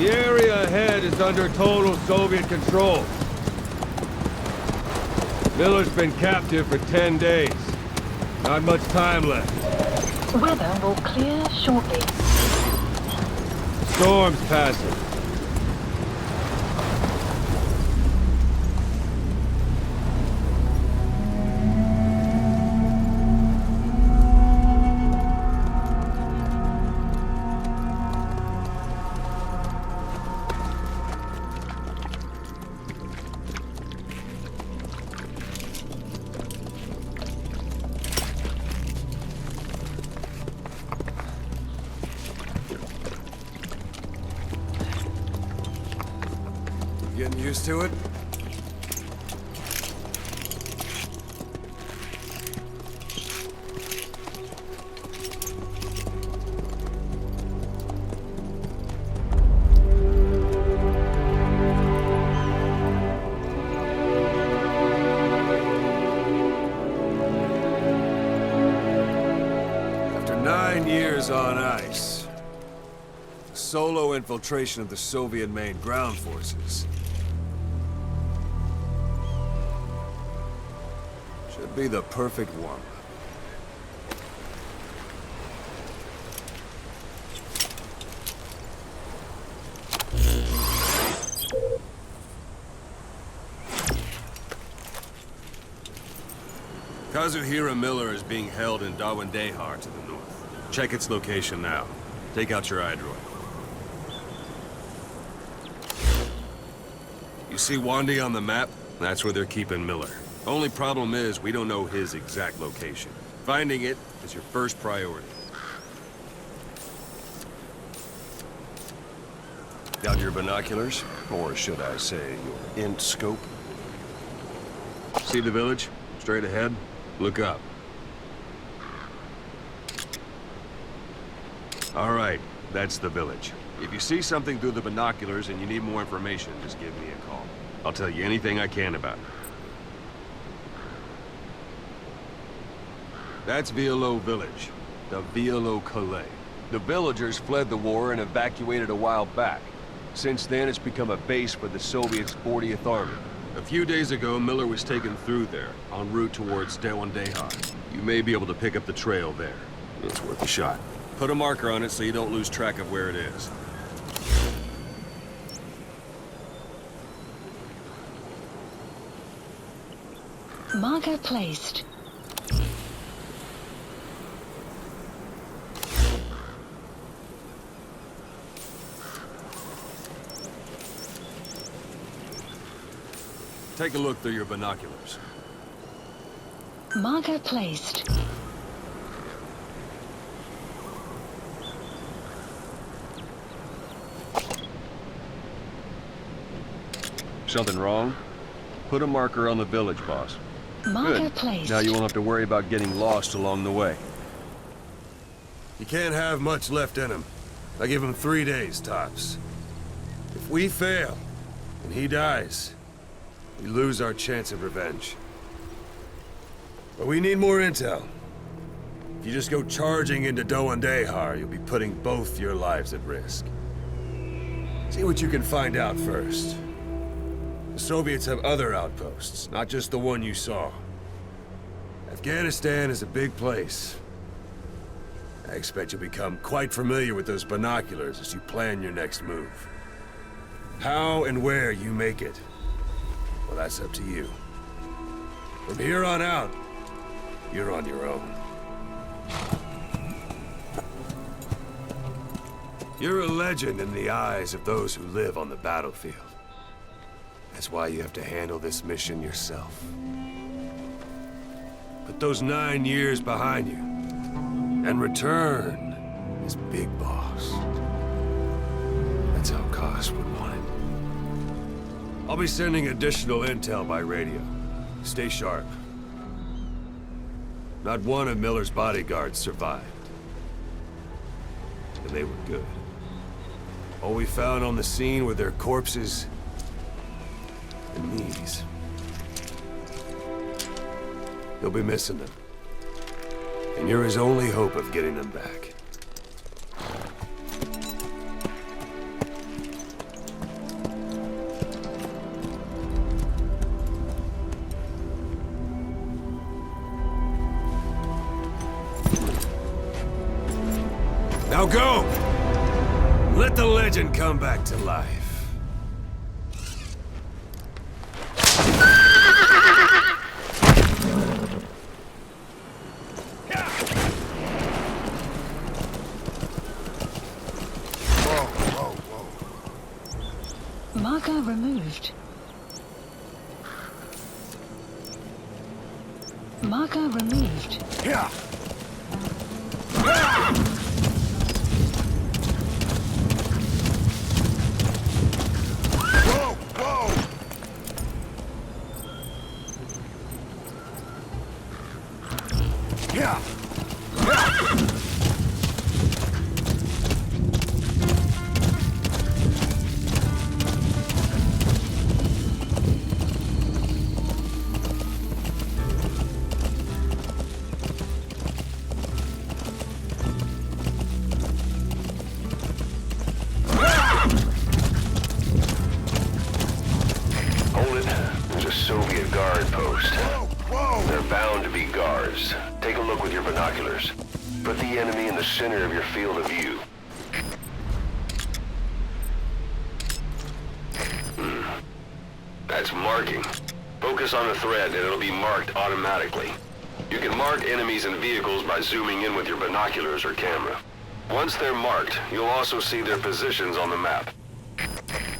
The area ahead is under total Soviet control. Miller's been captive for 10 days. Not much time left. Weather will clear shortly. Storm's passing. Getting used to it? After 9 years on ice, solo infiltration of the Soviet main ground forces should be the perfect one. Kazuhira Miller is being held in Dawandehar to the north. Check its location now. Take out your iDroid. You see Wandy on the map? That's where they're keeping Miller. Only problem is, we don't know his exact location. Finding it is your first priority. Got your binoculars? Or should I say, your int scope? See the village? Straight ahead? Look up. All right, that's the village. If you see something through the binoculars and you need more information, just give me a call. I'll tell you anything I can about it. That's Violo Village, the Violo Calais. The villagers fled the war and evacuated a while back. Since then, it's become a base for the Soviets' 40th Army. A few days ago, Miller was taken through there, en route towards Dawandehar. You may be able to pick up the trail there. It's worth a shot. Put a marker on it so you don't lose track of where it is. Marker placed. Take a look through your binoculars. Marker placed. Something wrong? Put a marker on the village, boss. Marker Good. placed. Now you won't have to worry about getting lost along the way. You can't have much left in him. I give him 3 days, tops. If we fail, and he dies, we lose our chance of revenge. But we need more intel. If you just go charging into Dawandehar, you'll be putting both your lives at risk. See what you can find out first. The Soviets have other outposts, not just the one you saw. Afghanistan is a big place. I expect you'll become quite familiar with those binoculars as you plan your next move. How and where you make it, well, that's up to you. From here on out, you're on your own. You're a legend in the eyes of those who live on the battlefield. That's why you have to handle this mission yourself. Put those 9 years behind you, and return as Big Boss. That's how Koss would want it. I'll be sending additional intel by radio. Stay sharp. Not one of Miller's bodyguards survived. And they were good. All we found on the scene were their corpses and knees. You'll be missing them. And you're his only hope of getting them back. Now go! Let the legend come back to life. Marker removed. Marker removed. Yeah. Whoa, whoa. Yeah. Hold it. There's a Soviet guard post. Whoa. They're bound to be guards. Take a look with your binoculars. Put the enemy in the center of your field of view. That's marking. Focus on the thread and it'll be marked automatically. You can mark enemies and vehicles by zooming in with your binoculars or camera. Once they're marked, you'll also see their positions on the map.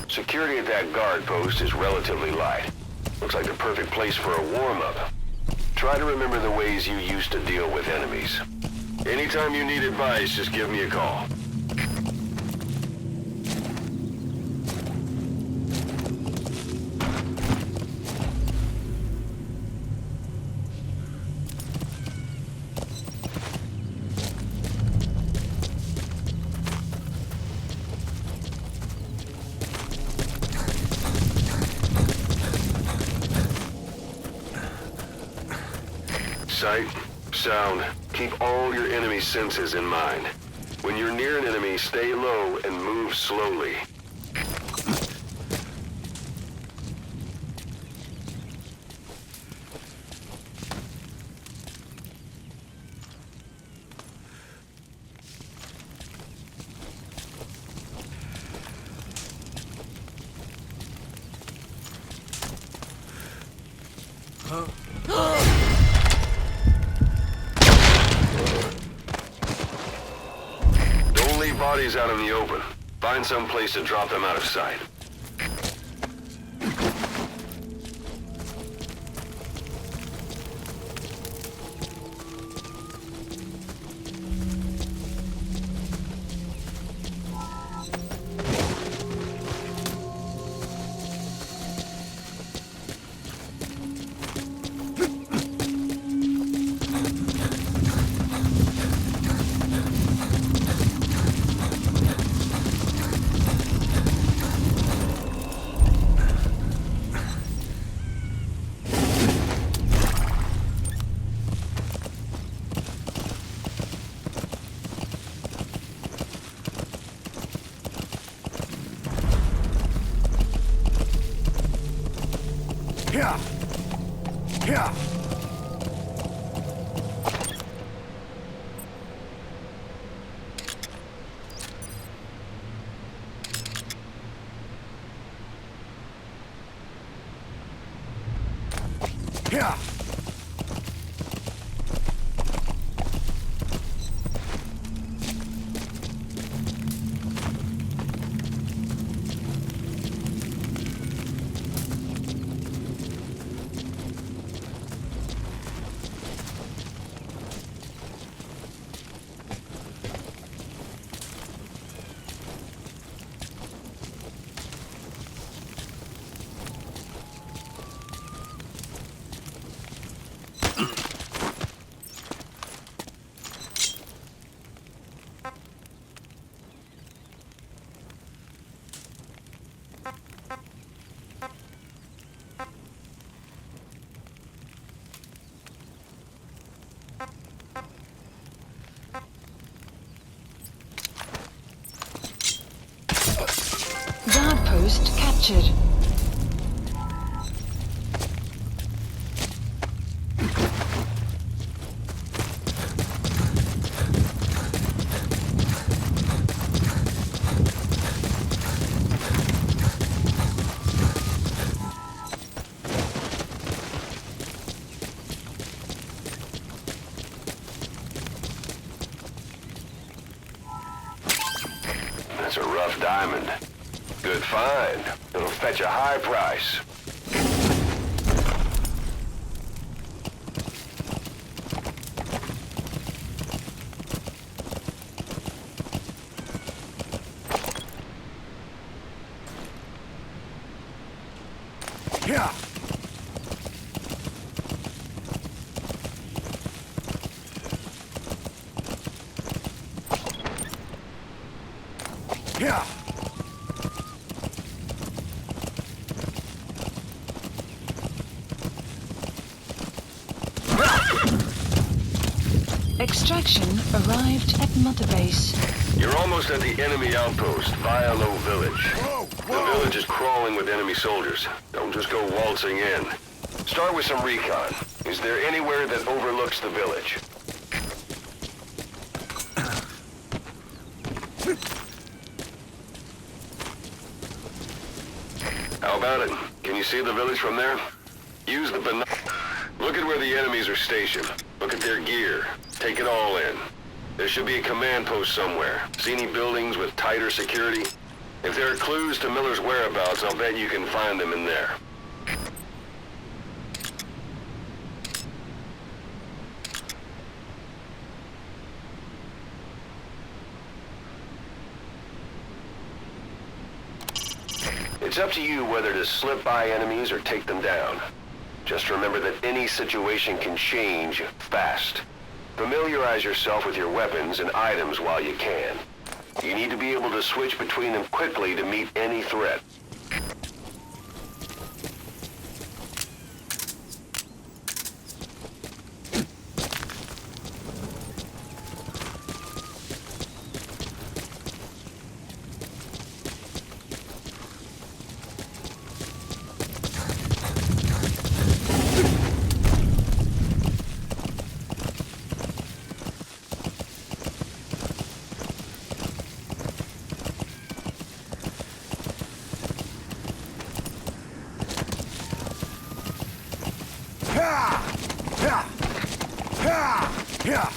Security at that guard post is relatively light. Looks like the perfect place for a warm-up. Try to remember the ways you used to deal with enemies. Anytime you need advice, just give me a call. Sight, sound, keep all your enemy senses in mind. When you're near an enemy, stay low and move slowly. Don't leave bodies out in the open. Find some place to drop them out of sight. Yeah. Yeah. Yeah. Guard post captured. That's a rough diamond. Good find. It'll fetch a high price. Yeah. Yeah. Extraction arrived at Mother Base. You're almost at the enemy outpost, Vialo Village. Whoa, The village is crawling with enemy soldiers. Don't just go waltzing in. Start with some recon. Is there anywhere that overlooks the village? How about it? Can you see the village from there? Use the Look at where the enemies are stationed. Look at their gear. Take it all in. There should be a command post somewhere. See any buildings with tighter security? If there are clues to Miller's whereabouts, I'll bet you can find them in there. It's up to you whether to slip by enemies or take them down. Just remember that any situation can change fast. Familiarize yourself with your weapons and items while you can. You need to be able to switch between them quickly to meet any threat. Yeah.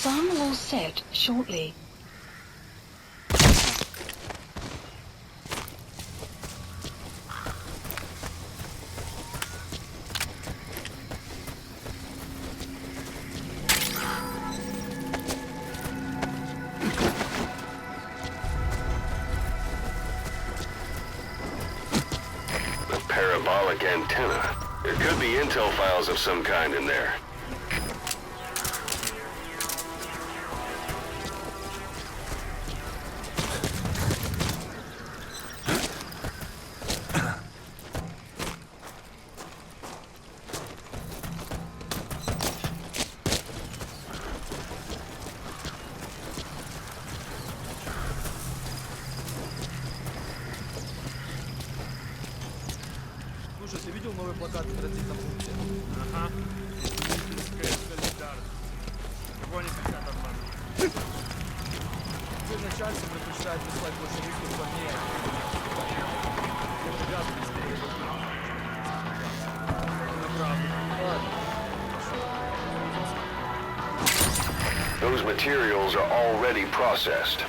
Sun will set shortly. Parabolic antenna. There could be intel files of some kind in there. Слушай, ты видел новый плакат в транзитном пункте? Ага. Солидарность. Чего они хотят от нас? Теперь начальство предпочитает прислать больше русских парней. Это газ быстрее. Это правда. Ладно. Those materials are already processed.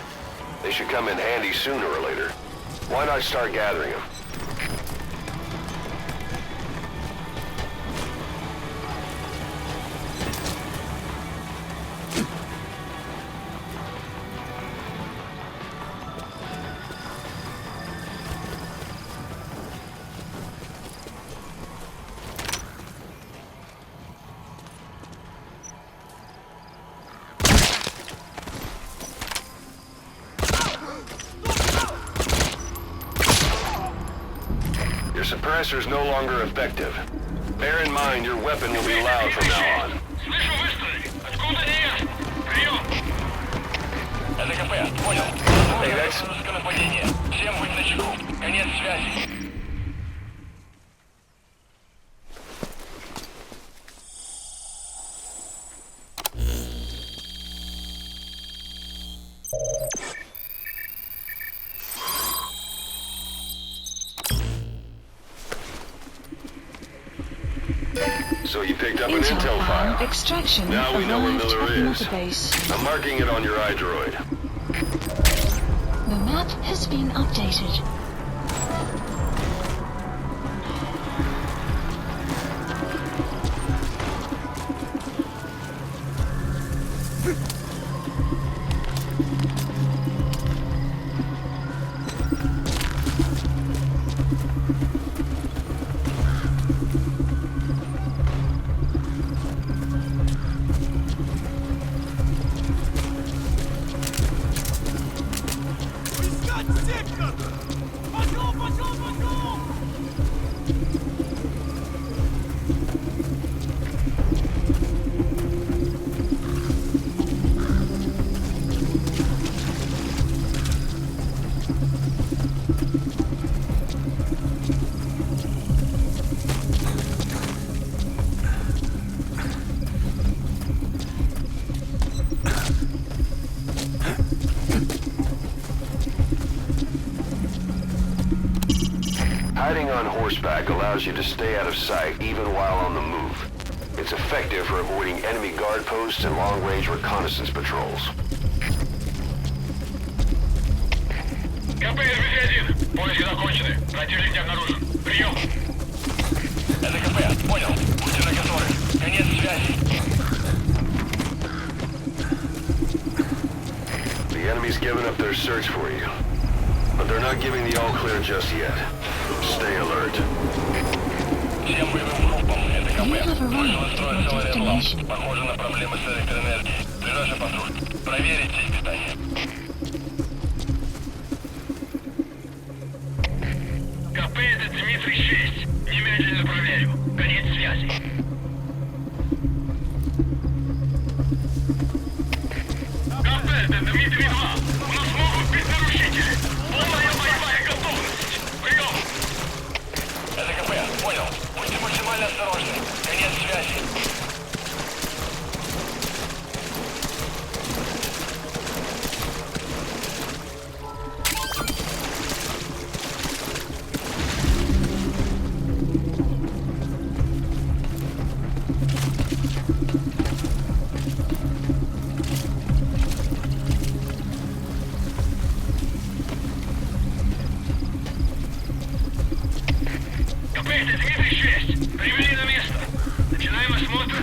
They should come in handy sooner or later. Why not start gathering them? Your suppressor's no longer effective. Bear in mind your weapon will be loud from now on. Слышу выстрелы! Откуда не ясно? Прием! Это КП, понял. Hey, that's... Русское нападение. Всем быть начеку. Конец связи. So you picked up an intel file. Extraction Now we know where arrived Miller at is. Mother Base. I'm marking it on your iDroid. The map has been updated. Hiding on horseback allows you to stay out of sight even while on the move. It's effective for avoiding enemy guard posts and long-range reconnaissance patrols. КП РВЗ-1. Поиски закончены. Противник не обнаружен. Прием! Это КП. Понял. Будьте наготове. Конец связи. The enemy's given up their search for you, but they're not giving the all-clear just yet. Stay alert. Всем боевым группам. Это КП. You have Точно arrived устроен at your целый реплам. destination. Похоже на проблемы с электроэнергией. Ближайший патруль. Проверить сеть питания. КП это Дмитрий 6. Немедленно проверю. Конец связи. КП это Дмитрий 2. У нас могут быть нарушители. Полная боевая готовность. Прием. Это КП. Понял. Будьте максимально осторожны. Конец связи.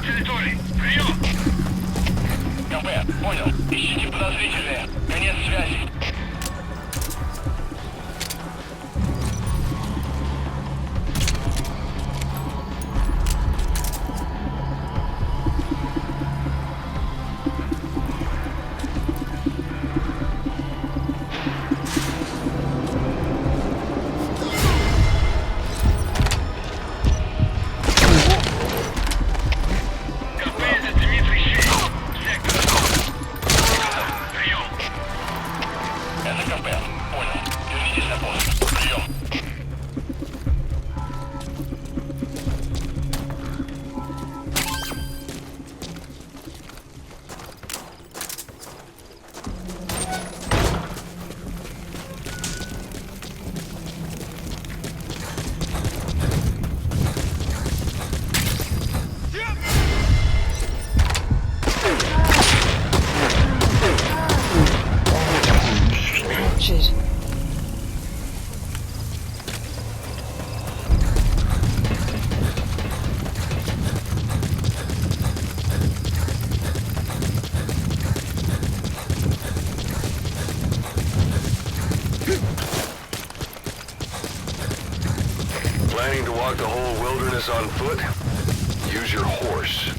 территории. Прием! КП, понял. Ищите подозрительные. Конец связи. Captured. Planning to walk the whole wilderness on foot? Use your horse.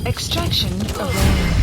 Extraction arranged.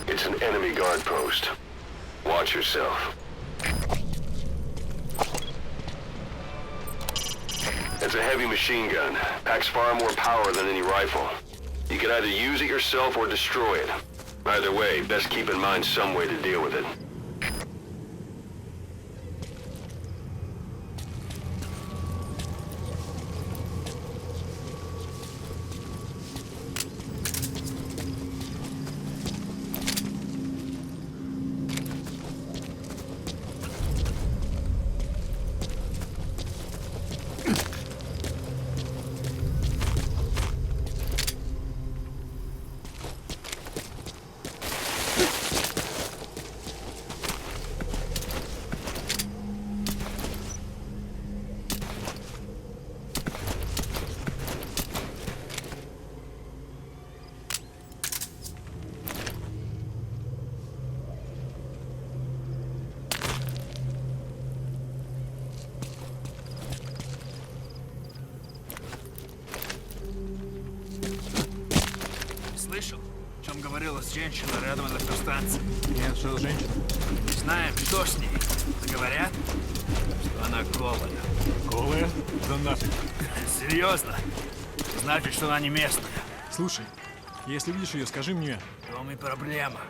It's an enemy guard post. Watch yourself. It's a heavy machine gun. Packs far more power than any rifle. You can either use it yourself or destroy it. Either way, best keep in mind some way to deal with it. появилась женщина рядом с электростанцией. Нет, что за женщина? Не знаем, что с ней. Говорят, что она голая. Голая? Да нафиг. Серьезно? Значит, что она не местная. Слушай, если видишь ее, скажи мне. В том и проблема.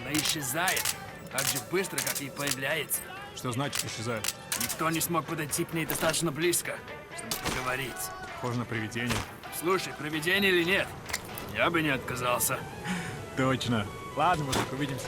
Она исчезает так же быстро, как и появляется. Что значит исчезает? Никто не смог подойти к ней достаточно близко, чтобы поговорить. Похоже на привидение. Слушай, привидение или нет, я бы не отказался. Точно. Ладно, мужик, увидимся.